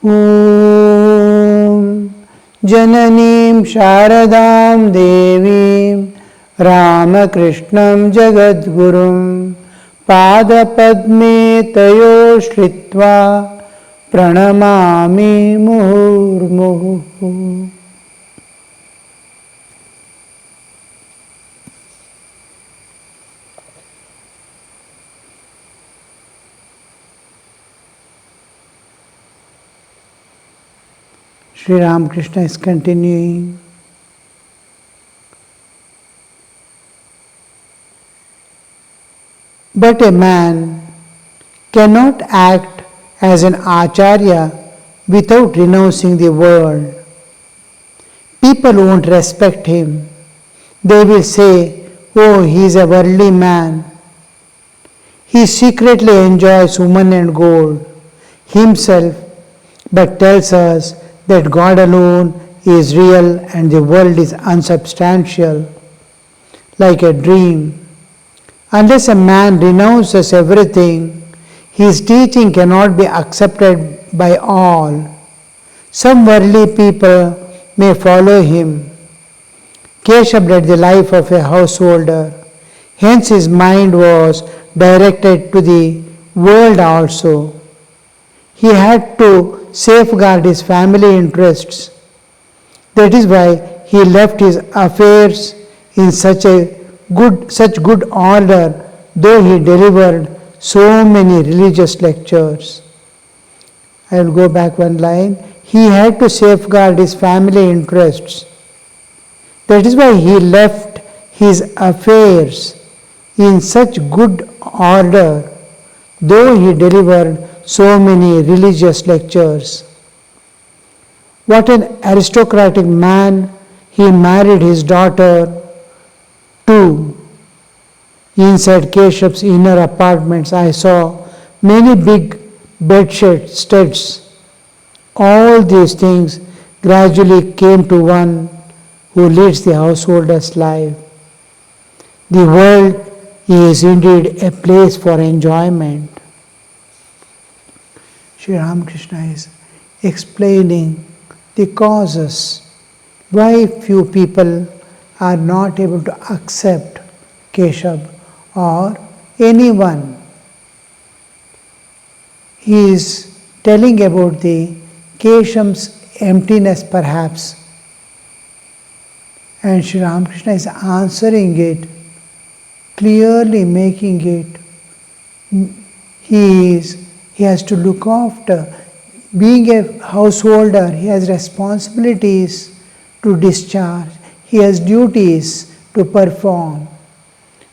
Om Jananim Sharadam Devim Ramakrishnam Jagadgurum Padapadme Tayo Shritva Pranamami Muhurmuhu. Sri Ramakrishna is continuing. But a man cannot act as an acharya without renouncing the world. People won't respect him. They will say, "Oh, he is a worldly man. He secretly enjoys women and gold himself, but tells us that God alone is real and the world is unsubstantial, like a dream." Unless a man renounces everything, his teaching cannot be accepted by all. Some worldly people may follow him. Keshav led the life of a householder, hence his mind was directed to the world also. He had to safeguard his family interests. That is why he left his affairs in such good order, though he delivered so many religious lectures. I will go back one line. He had to safeguard his family interests. That is why he left his affairs in such good order, though he delivered so many religious lectures. What an aristocratic man! He married his daughter too. Inside Keshav's inner apartments, I saw many big bedsteads. All these things gradually came to one who leads the householder's life. The world is indeed a place for enjoyment. Sri Ramakrishna is explaining the causes why few people are not able to accept Keshav or anyone. He is telling about the Keshav's emptiness perhaps, and Sri Ramakrishna is answering it, clearly making it. He has to look after. Being a householder, he has responsibilities to discharge. He has duties to perform.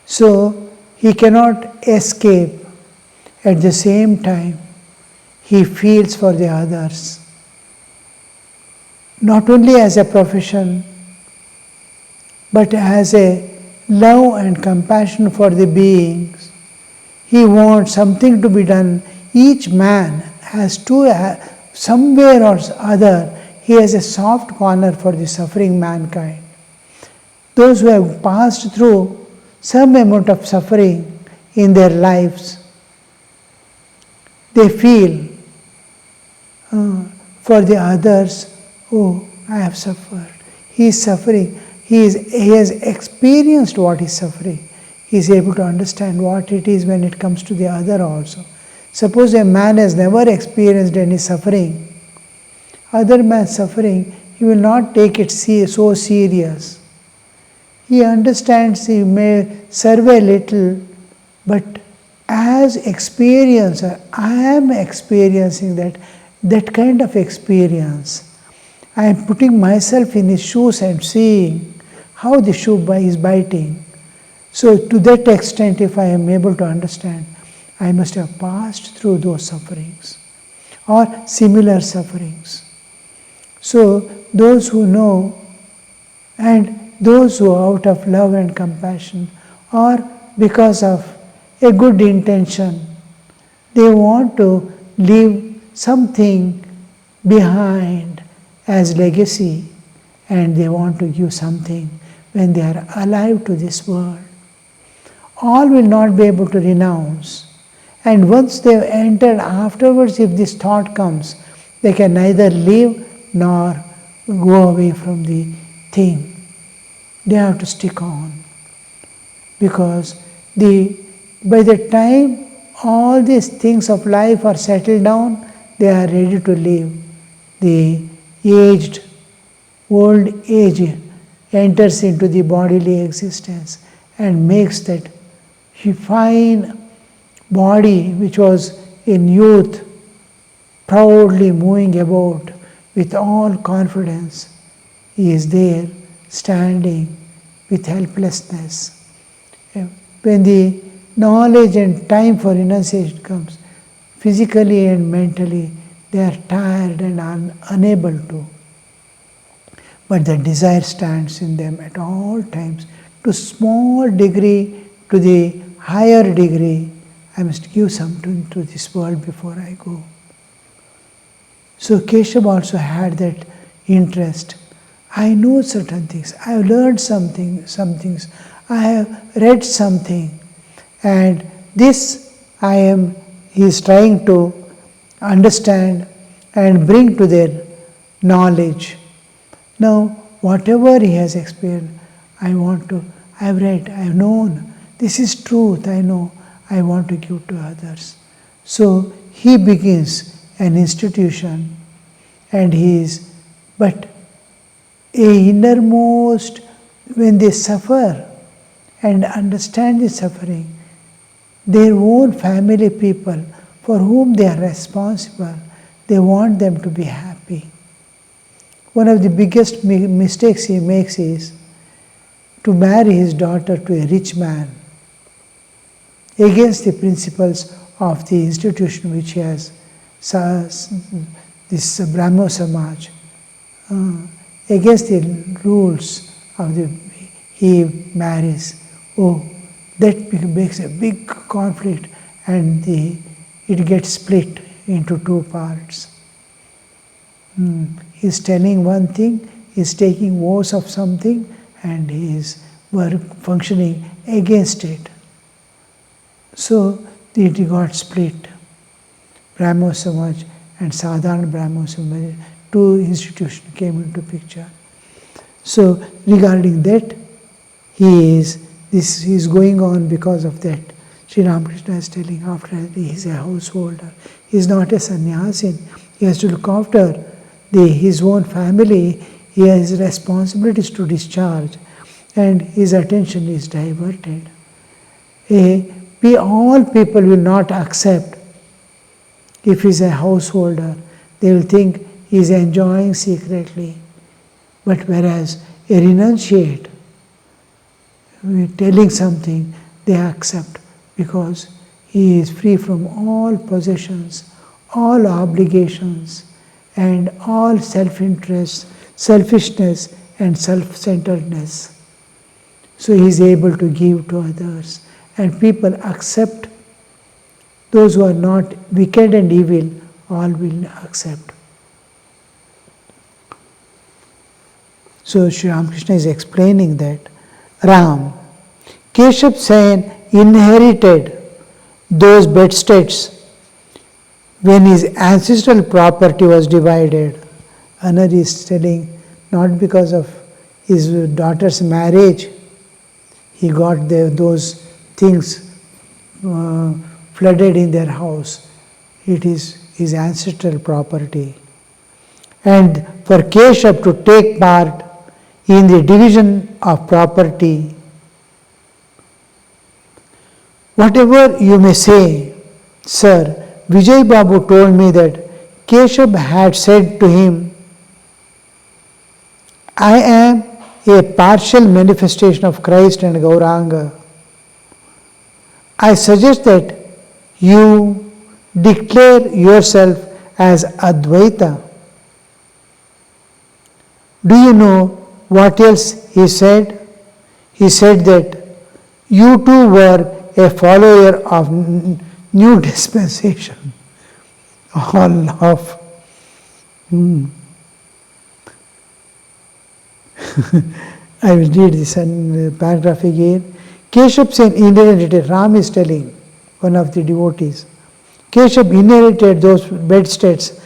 So he cannot escape. At the same time, he feels for the others. Not only as a profession, but as a love and compassion for the beings. He wants something to be done. Each man has to, somewhere or other, he has a soft corner for the suffering mankind. Those who have passed through some amount of suffering in their lives, they feel for the others, "Oh, I have suffered." He is suffering. He has experienced what is suffering. He is able to understand what it is when it comes to the other also. Suppose a man has never experienced any suffering, other man's suffering, he will not take it so serious. He understands, he may serve a little, but as experiencer, I am experiencing that kind of experience. I am putting myself in his shoes and seeing how the shoe is biting. So to that extent, if I am able to understand, I must have passed through those sufferings or similar sufferings. So those who know and those who out of love and compassion or because of a good intention, they want to leave something behind as legacy, and they want to give something when they are alive to this world. All will not be able to renounce. And once they have entered, afterwards if this thought comes, They can neither leave nor go away from the thing. They have to stick on. Because by the time all these things of life are settled down, they are ready to leave. The old age enters into the bodily existence and makes that fine body which was in youth proudly moving about with all confidence. He is there standing with helplessness. When the knowledge and time for renunciation comes, physically and mentally, they are tired and unable to. But the desire stands in them at all times. To small degree, to the higher degree, I must give something to this world before I go. So Keshav also had that interest. I know certain things. I have learned some things. I have read something. And this he is trying to understand and bring to their knowledge. Now, whatever he has experienced, I have read, I have known. This is truth, I know. I want to give to others. So he begins an institution, and but a innermost, when they suffer and understand the suffering, their own family people for whom they are responsible, they want them to be happy. One of the biggest mistakes he makes is to marry his daughter to a rich man, against the principles of the institution which he has, this Brahmo Samaj, against the rules of he marries. That makes a big conflict, and it gets split into two parts. He's telling one thing, he's taking vows of something, and he is functioning against it. So it got split. Brahmo Samaj and Sadharana Brahmo Samaj, two institutions came into picture. So regarding that, this is going on because of that. Sri Ramakrishna is telling after he is a householder. He is not a sannyasin. He has to look after his own family. He has responsibilities to discharge, and his attention is diverted. All people will not accept if he is a householder. They will think he is enjoying secretly. But whereas a renunciate, telling something, they accept because he is free from all possessions, all obligations, and all self-interest, selfishness, and self-centeredness. So he is able to give to others, and people accept. Those who are not wicked and evil, all will accept. So Sri Ramakrishna is explaining that Keshav Sen inherited those bedsteads when his ancestral property was divided. Anar is telling, not because of his daughter's marriage, he got those things flooded in their house. It is his ancestral property. And for Keshav to take part in the division of property, whatever you may say, sir, Vijay Babu told me that Keshav had said to him, I am a partial manifestation of Christ and Gauranga. I suggest that you declare yourself as Advaita. Do you know what else he said? He said that you too were a follower of new dispensation. All laugh. I will read this paragraph again. Keshav Sen inherited, Ram is telling, one of the devotees. Keshav inherited those bedsteads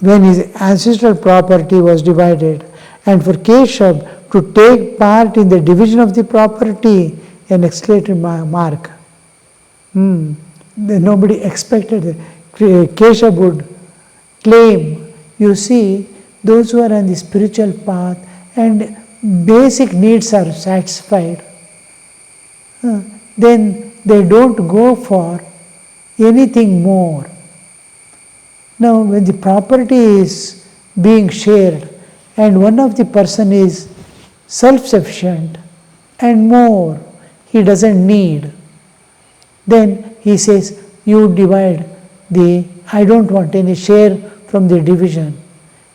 when his ancestral property was divided, and for Keshav to take part in the division of the property, an exclamatory mark. Nobody expected that Keshav would claim. You see, those who are on the spiritual path and basic needs are satisfied, then they don't go for anything more. Now, when the property is being shared and one of the person is self-sufficient and more, he doesn't need, then he says, you divide I don't want any share from the division.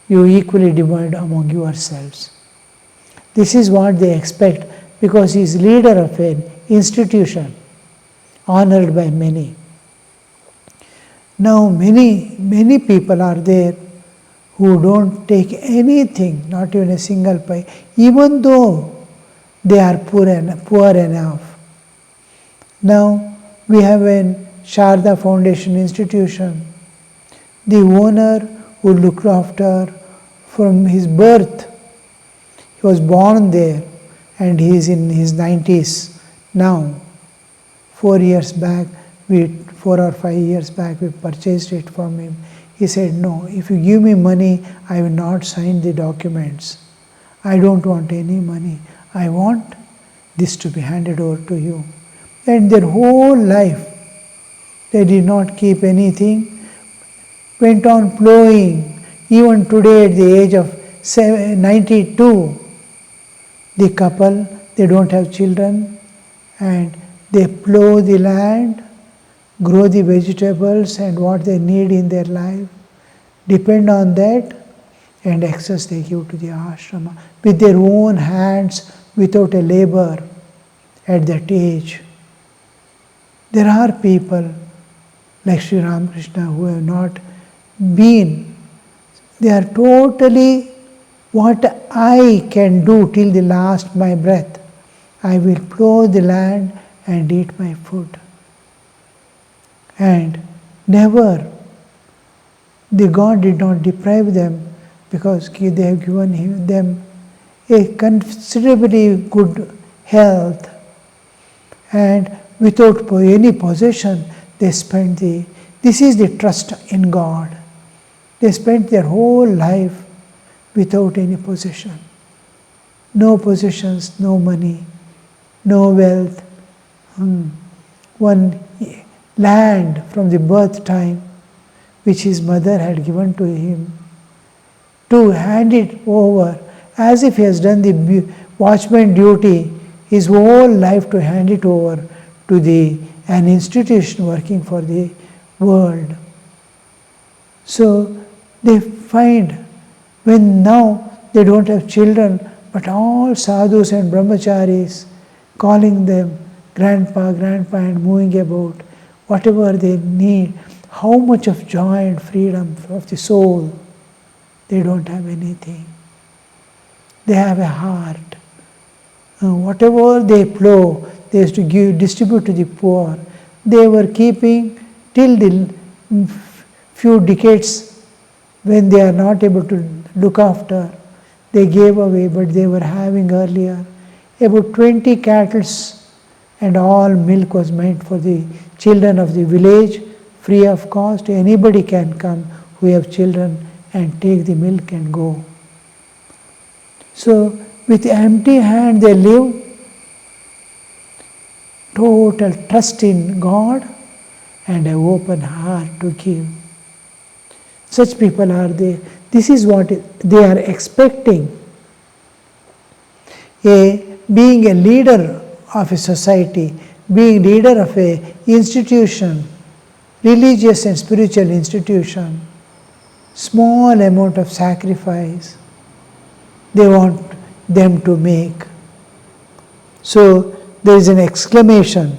You equally divide among yourselves. This is what they expect because he is leader of an institution, honored by many. Now many people are there who don't take anything, not even a single pie, even though they are poor enough. Now we have a Sharda Foundation institution. The owner who looked after from his birth, he was born there and he is in his 90s now. 4 or 5 years back, we purchased it from him. He said, no, if you give me money, I will not sign the documents. I don't want any money. I want this to be handed over to you. And their whole life, they did not keep anything, went on plowing. Even today, at the age of 92, the couple, they don't have children, and they plow the land, grow the vegetables and what they need in their life, depend on that, and excess they give to the ashrama with their own hands, without a labor at that age. There are people like Sri Ramakrishna who have not been, they are totally, what I can do till the last my breath, I will plow the land and eat my food. And never, the God did not deprive them because they have given them a considerably good health, and without any possession, they spent this is the trust in God. They spent their whole life without any possession. No possessions, no money, no wealth. One land from the birth time, which his mother had given to him, to hand it over as if he has done the watchman duty his whole life, to hand it over to an institution working for the world. So they find, when now they don't have children, but all sadhus and brahmacharis calling them grandpa, and moving about, whatever they need, how much of joy and freedom of the soul. They don't have anything. They have a heart. Whatever they plow, they used to distribute to the poor. They were keeping till the few decades when they are not able to look after. They gave away, but they were having earlier about 20 cattle, and all milk was meant for the children of the village, free of cost. Anybody can come who have children and take the milk and go. So with empty hand they live, total trust in God and an open heart to give. Such people are there. This is what they are expecting. Being a leader of a society, being leader of a institution, religious and spiritual institution, small amount of sacrifice they want them to make. So there is an exclamation.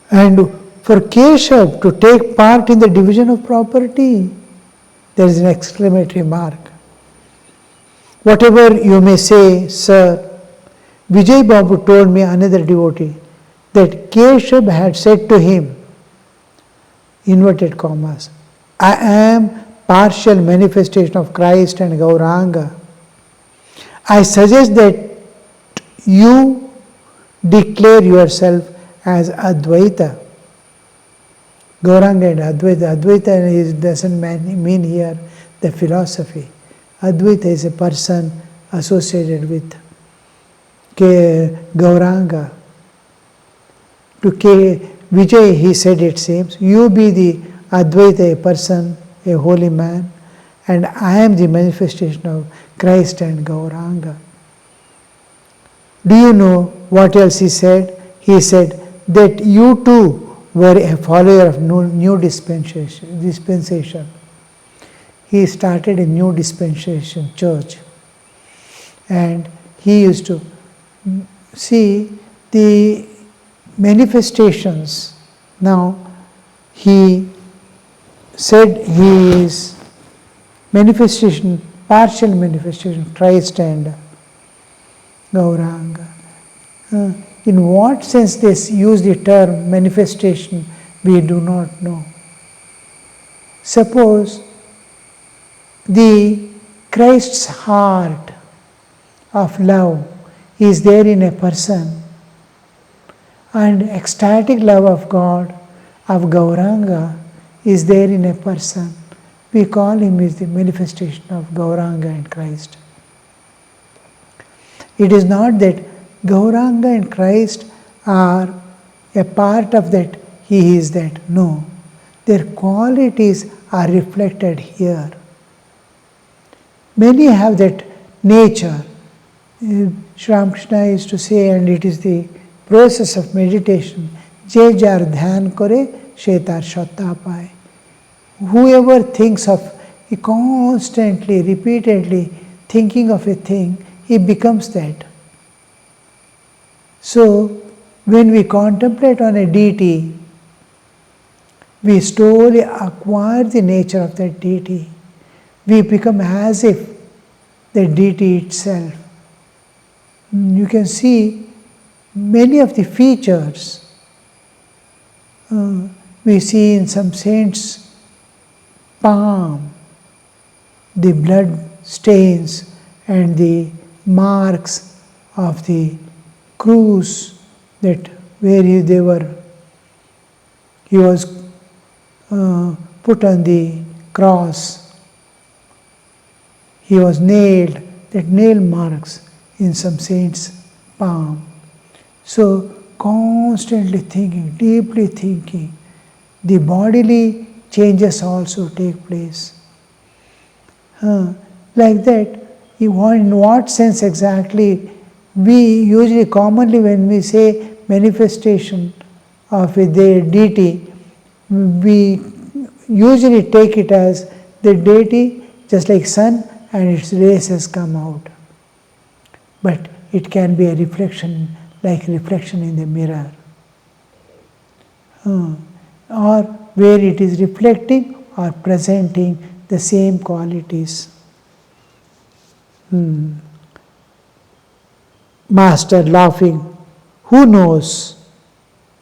And for Keshav to take part in the division of property, there is an exclamatory mark. Whatever you may say, sir, Vijay Babu told me, another devotee, that Keshav had said to him, inverted commas, I am partial manifestation of Christ and Gauranga. I suggest that you declare yourself as Advaita. Gauranga and Advaita. Advaita doesn't mean here the philosophy. Advaita is a person associated with Gauranga. To K. Vijay, he said, it seems, you be the Advaita, a person, a holy man, and I am the manifestation of Christ and Gauranga. Do you know what else he said? He said that you too were a follower of new dispensation. He started a new dispensation church, and he used to see the manifestations. Now he said he is manifestation, partial manifestation, Christ and Gauranga. In what sense they use the term manifestation, we do not know. Suppose the Christ's heart of love is there in a person, and ecstatic love of God, of Gauranga, is there in a person. We call him as the manifestation of Gauranga and Christ. It is not that Gauranga and Christ are a part of that, he is that. No. Their qualities are reflected here. Many have that nature. Sri Ramakrishna used to say, and it is the process of meditation, Je jar dhyan kore, she tar shatta paye. Whoever thinks of, constantly, repeatedly thinking of a thing, he becomes that. So, when we contemplate on a deity, we slowly acquire the nature of that deity. We become as if the deity itself. You can see many of the features we see in some saints' palm, the blood stains and the marks of the cruise that where he was put on the cross. He was nailed, that nail marks in some saint's palm. So constantly thinking, deeply thinking, the bodily changes also take place. Like that, in what sense exactly? We usually, commonly when we say manifestation of a deity, we usually take it as the deity just like sun and its rays has come out. But it can be a reflection, like reflection in the mirror. Or where it is reflecting or presenting the same qualities. Master laughing, who knows?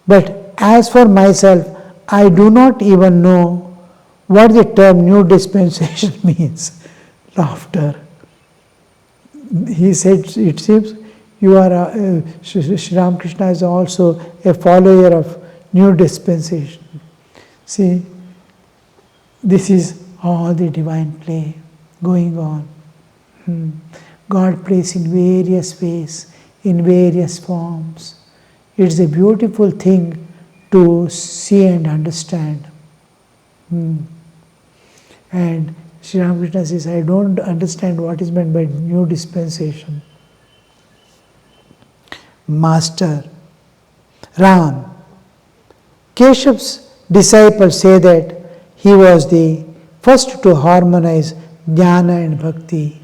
But as for myself, I do not even know what the term new dispensation means. Laughter. He said, it seems you are, Sri Ramakrishna is also a follower of new dispensation. See, this is all the divine play going on. God plays in various ways, in various forms. It's a beautiful thing to see and understand. And Sri Ramakrishna says, I don't understand what is meant by new dispensation. Master Ram. Keshav's disciples say that he was the first to harmonize jnana and bhakti.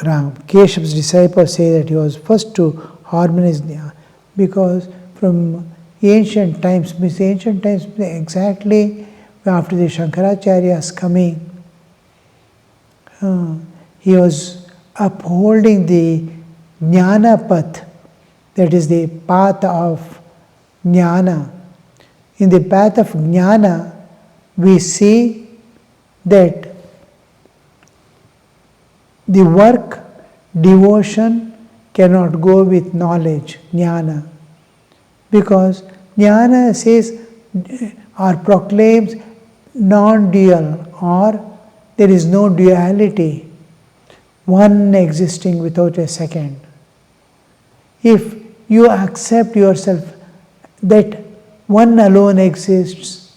Ram. Keshav's disciples say that he was first to harmonize jnana, because from ancient times exactly after the Shankaracharya's coming, he was upholding the jnana path, that is the path of jnana. In the path of jnana, we see that the work, devotion cannot go with knowledge, jnana, because jnana says or proclaims non-dual, or there is no duality, one existing without a second. If you accept yourself that one alone exists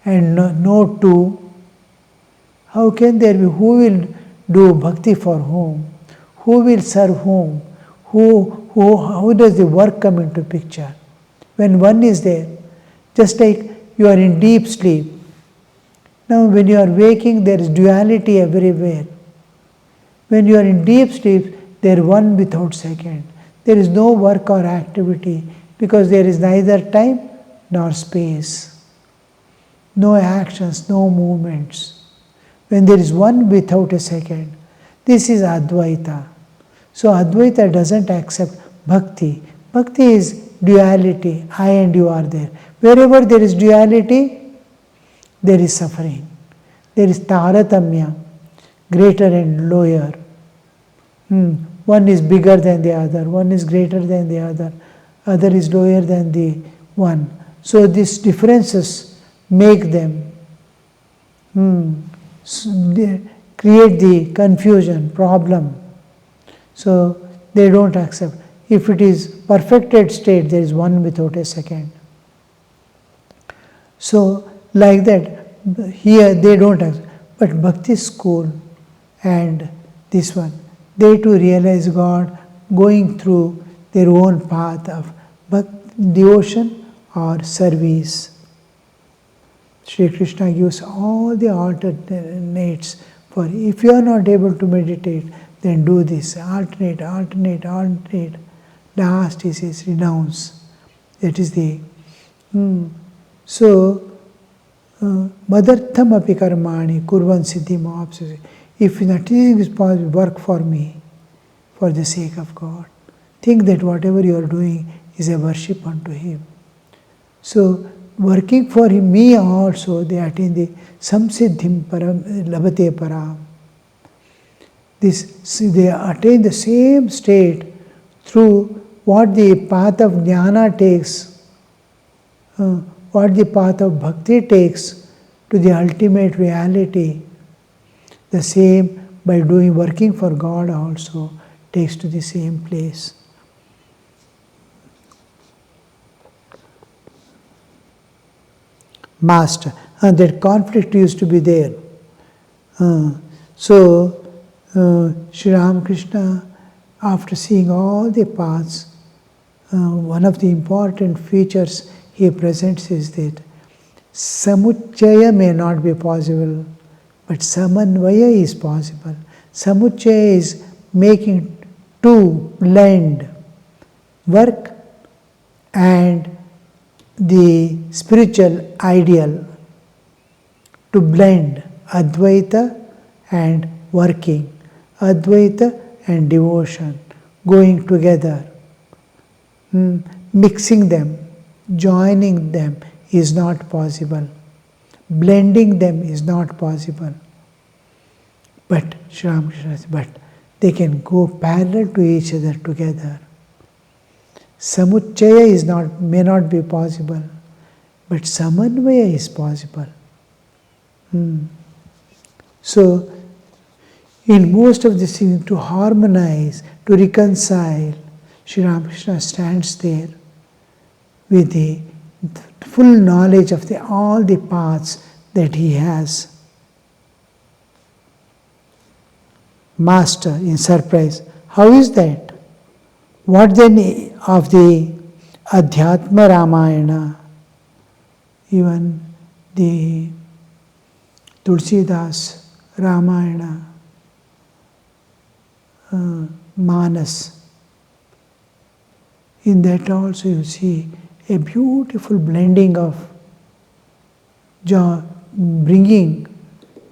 and no two, how can there be? Who will do bhakti for whom? Who will serve whom? How does the work come into picture? When one is there, just like you are in deep sleep. Now when you are waking, there is duality everywhere. When you are in deep sleep, there is one without second. There is no work or activity because there is neither time nor space. No actions, no movements. When there is one without a second, this is Advaita. So Advaita doesn't accept bhakti. Bhakti is duality, I and you are there. Wherever there is duality, there is suffering. There is taratamya, greater and lower. One is bigger than the other, one is greater than the other is lower than the one. So these differences make them they create the confusion, problem. So they don't accept. If it is perfected state, there is one without a second. So like that, here they don't accept. But Bhakti school and this one, they too realize God going through their own path of devotion or service. Sri Krishna gives all the alternates for if you are not able to meditate, then do this. Alternate. Last he says renounce. That is the so madartham api karmani kurvan siddhi mahapsasi. If nothing is possible, work for me, for the sake of God. Think that whatever you are doing is a worship unto Him. So working for Him, me also, they attain the samsiddhim param labate param. They attain the same state through what the path of jnana takes, what the path of bhakti takes to the ultimate reality. The same by working for God also takes to the same place. Master, that conflict used to be there. So Sri Ramakrishna, after seeing all the paths, one of the important features he presents is that samuchaya may not be possible, but samanvaya is possible. Samuchaya is making two blend, work and the spiritual ideal, to blend Advaita and working, Advaita and devotion, going together. Mixing them, joining them is not possible. Blending them is not possible. But Sri Ramakrishna says, but they can go parallel to each other together. Samuchaya may not be possible, but samanvaya is possible. So, in most of the things, to harmonize, to reconcile, Sri Ramakrishna stands there with the full knowledge of all the paths that he has. Master, in surprise, how is that? What then of the Adhyatma Ramayana, even the Tulsidas Ramayana, Manas, in that also you see a beautiful blending of bringing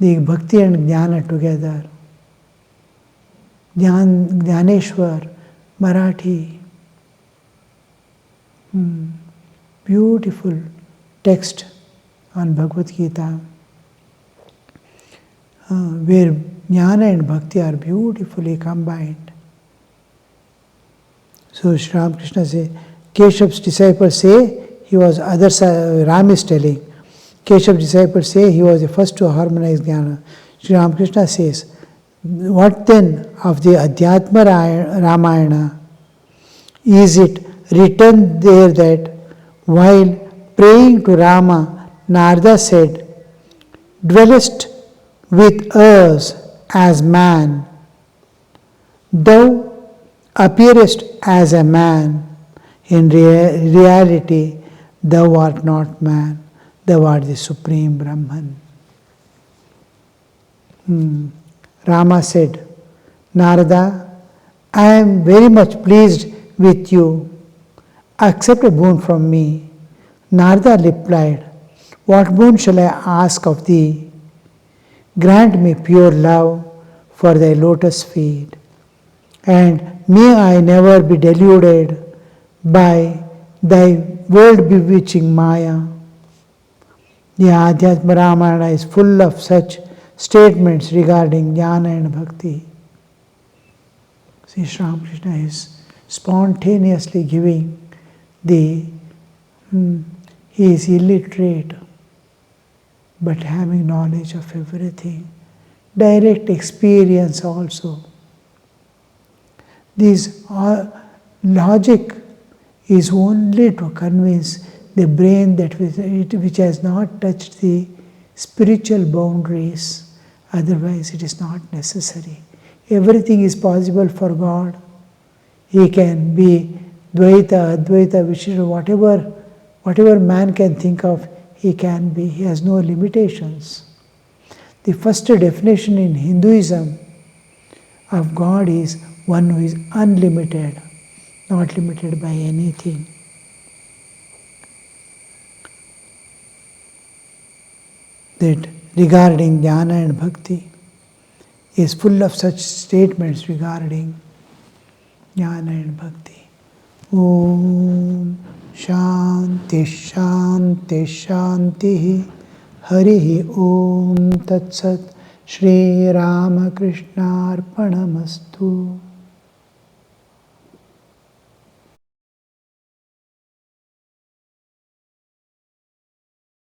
the bhakti and jnana together. Dakshineswar Marathi, beautiful text on Bhagavad Gita. where jnana and bhakti are beautifully combined. So Sri Ramakrishna says, Keshav's disciples say he was Ram is telling, Keshav's disciples say he was the first to harmonize jnana. Sri Ramakrishna says, what then of the Adhyatma Ramayana? Is it written there that while praying to Rama, Narada said, dwellest with us as man, thou appearest as a man, in reality thou art not man, thou art the Supreme Brahman. Rama said, Narada, I am very much pleased with you. Accept a boon from me. Narada replied, what boon shall I ask of thee? Grant me pure love for thy lotus feet, and may I never be deluded by thy world bewitching Maya. The Adhyatma Ramayana is full of such statements regarding jnana and bhakti. See, Sri Ramakrishna is spontaneously giving he is illiterate, but having knowledge of everything, direct experience also. This logic is only to convince the brain that which has not touched the spiritual boundaries. Otherwise, it is not necessary. Everything is possible for God. He can be Dvaita, Advaita, Vishishta, whatever man can think of, he can be. He has no limitations. The first definition in Hinduism of God is one who is unlimited, not limited by anything. That regarding jnana and bhakti is full of such statements regarding jnana and bhakti. Om Shanti Shanti Shanti Harihi Om Tat Sat Shri Ramakrishna Arpanamastu.